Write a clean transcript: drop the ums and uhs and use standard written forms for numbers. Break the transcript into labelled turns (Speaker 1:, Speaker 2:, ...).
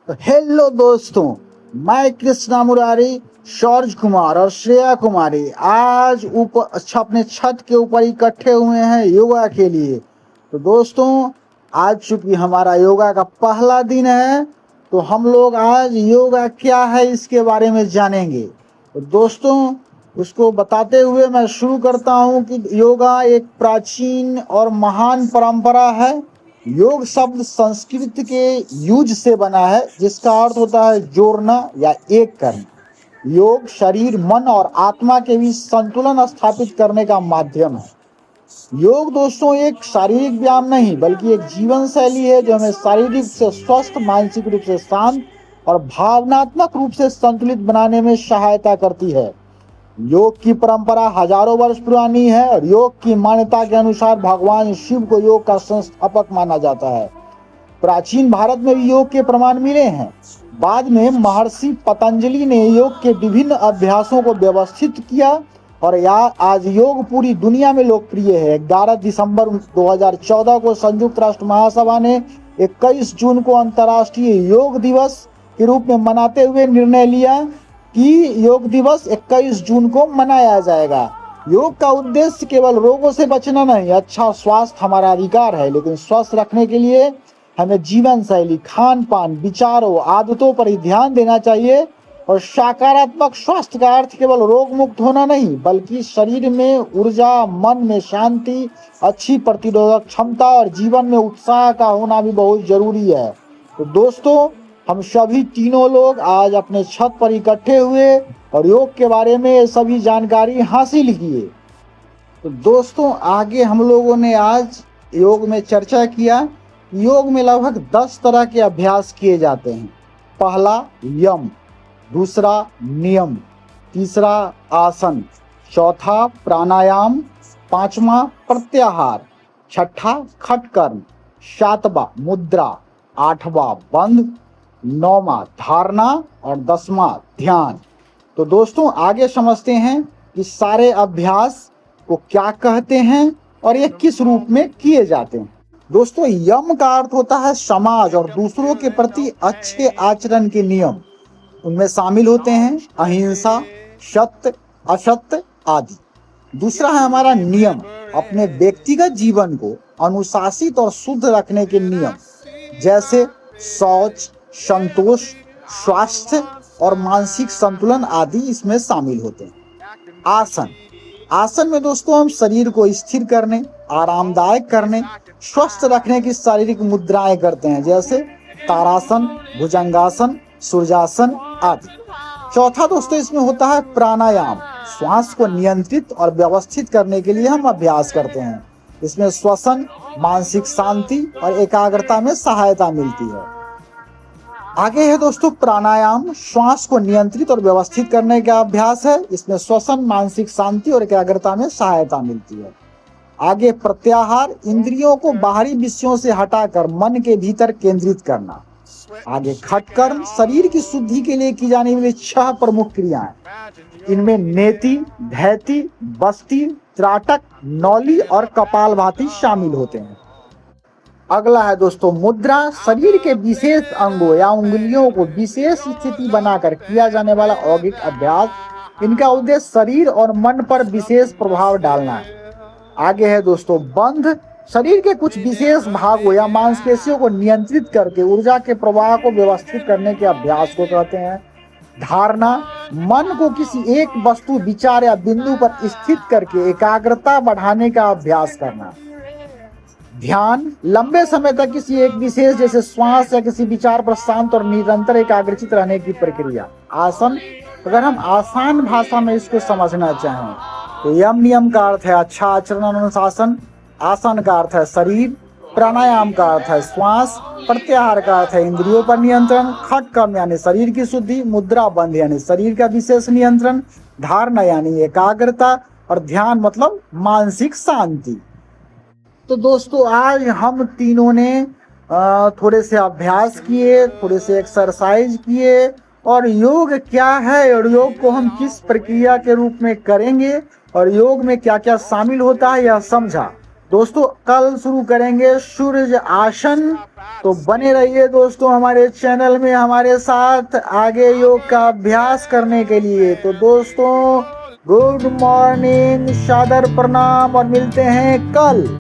Speaker 1: तो हेलो दोस्तों, मैं कृष्णा मुरारी, शौर्य कुमार और श्रेया कुमारी आज ऊपर अपने छत के ऊपर इकट्ठे हुए हैं योगा के लिए। तो दोस्तों, आज चूंकि हमारा योगा का पहला दिन है तो हम लोग आज योगा क्या है इसके बारे में जानेंगे। तो दोस्तों, उसको बताते हुए मैं शुरू करता हूँ कि योगा एक प्राचीन और महान परंपरा है। योग शब्द संस्कृत के युज से बना है, जिसका अर्थ होता है जोड़ना या एक करना। योग शरीर, मन और आत्मा के बीच संतुलन स्थापित करने का माध्यम है। योग दोस्तों एक शारीरिक व्यायाम नहीं बल्कि एक जीवन शैली है जो हमें शारीरिक से स्वस्थ, मानसिक रूप से शांत और भावनात्मक रूप से संतुलित बनाने में सहायता करती है। योग की परंपरा हजारों वर्ष पुरानी है और योग की मान्यता के अनुसार भगवान शिव को योग का संस्थापक माना जाता है। प्राचीन भारत में भी योग के प्रमाण मिले हैं। बाद में महर्षि पतंजलि ने योग के विभिन्न अभ्यासों को व्यवस्थित किया और आज योग पूरी दुनिया में लोकप्रिय है। 11 दिसंबर 2014 को संयुक्त राष्ट्र महासभा ने 21 जून को अंतर्राष्ट्रीय योग दिवस के रूप में मनाते हुए निर्णय लिया कि योग दिवस 21 जून को मनाया जाएगा। योग का उद्देश्य केवल रोगों से बचना नहीं, अच्छा स्वास्थ्य हमारा अधिकार है, लेकिन स्वस्थ रखने के लिए हमें जीवन शैली, खान पान, विचारों, आदतों पर ही ध्यान देना चाहिए। और सकारात्मक स्वास्थ्य का अर्थ केवल रोग मुक्त होना नहीं बल्कि शरीर में ऊर्जा, मन में शांति, अच्छी प्रतिरोधक क्षमता और जीवन में उत्साह का होना भी बहुत जरूरी है। तो दोस्तों, हम सभी तीनों लोग आज अपने छत पर इकट्ठे हुए और योग के बारे में सभी जानकारी हासिल किए। तो दोस्तों, आगे हम लोगों ने आज योग में चर्चा किया। योग में लगभग 10 तरह के अभ्यास किए जाते हैं। पहला यम, दूसरा नियम, तीसरा आसन, चौथा प्राणायाम, पांचवा प्रत्याहार, छठा खटकर्म, सातवां मुद्रा, आठवां बंध, नौवां धारणा और 10वां ध्यान। तो दोस्तों, आगे समझते हैं कि सारे अभ्यास को क्या कहते हैं और ये किस रूप में किए जाते हैं। दोस्तों, यम का अर्थ होता है समाज और दूसरों के प्रति अच्छे आचरण के नियम। उनमें शामिल होते हैं अहिंसा, सत्य, असत्य आदि। दूसरा है हमारा नियम, अपने व्यक्तिगत जीवन को अनुशासित और शुद्ध रखने के नियम, जैसे शौच, संतोष, स्वास्थ्य और मानसिक संतुलन आदि इसमें शामिल होते हैं। आसन, आसन में दोस्तों हम शरीर को स्थिर करने, आरामदायक करने, स्वस्थ रखने की शारीरिक मुद्राएं करते हैं, जैसे तारासन, भुजंगासन, सूर्यासन आदि। चौथा दोस्तों इसमें होता है प्राणायाम, श्वास को नियंत्रित और व्यवस्थित करने के लिए हम अभ्यास करते हैं। इसमें श्वसन, मानसिक शांति और एकाग्रता में सहायता मिलती है। आगे है दोस्तों प्राणायाम, श्वास को नियंत्रित और व्यवस्थित करने का अभ्यास है। इसमें श्वसन, मानसिक शांति और एकाग्रता में सहायता मिलती है। आगे प्रत्याहार, इंद्रियों को बाहरी विषयों से हटाकर मन के भीतर केंद्रित करना। आगे खटकर्म, शरीर की शुद्धि के लिए की जाने वाली 6 प्रमुख क्रियाएं। इनमें नेति, धैति, बस्ती, त्राटक, नौली और कपालभाति शामिल होते हैं। अगला है दोस्तों मुद्रा, शरीर के विशेष अंगों या उंगलियों को विशेष स्थिति बनाकर किया जाने वाला यौगिक अभ्यास। इनका उद्देश्य शरीर और मन पर विशेष प्रभाव डालना है। आगे है दोस्तों बंध, शरीर के कुछ विशेष भागों या मांसपेशियों को नियंत्रित करके ऊर्जा के प्रवाह को व्यवस्थित करने के अभ्यास को कहते हैं। धारणा, मन को किसी एक वस्तु, विचार या बिंदु पर स्थित करके एकाग्रता बढ़ाने का अभ्यास करना। ध्यान, लंबे समय तक किसी एक विशेष जैसे श्वास या किसी विचार पर शांत और निरंतर एकाग्रचित रहने की प्रक्रिया। आसन, अगर हम आसान भाषा में इसको समझना चाहें तो यम नियम का अर्थ है अच्छा आचरण और अनुशासन, आसन का अर्थ है शरीर, प्राणायाम का अर्थ है श्वास, प्रत्याहार का अर्थ है इंद्रियों पर नियंत्रण, खटकर्म यानी शरीर की शुद्धि, मुद्रा बंध यानी शरीर का विशेष नियंत्रण, धारणा यानी एकाग्रता और ध्यान मतलब मानसिक शांति। तो दोस्तों, आज हम तीनों ने थोड़े से अभ्यास किए, थोड़े से एक्सरसाइज किए और योग क्या है और योग को हम किस प्रक्रिया के रूप में करेंगे और योग में क्या क्या शामिल होता है यह समझा। दोस्तों कल शुरू करेंगे सूर्य आसन। तो बने रहिए दोस्तों हमारे चैनल में हमारे साथ आगे योग का अभ्यास करने के लिए। तो दोस्तों गुड मॉर्निंग, सादर प्रणाम और मिलते हैं कल।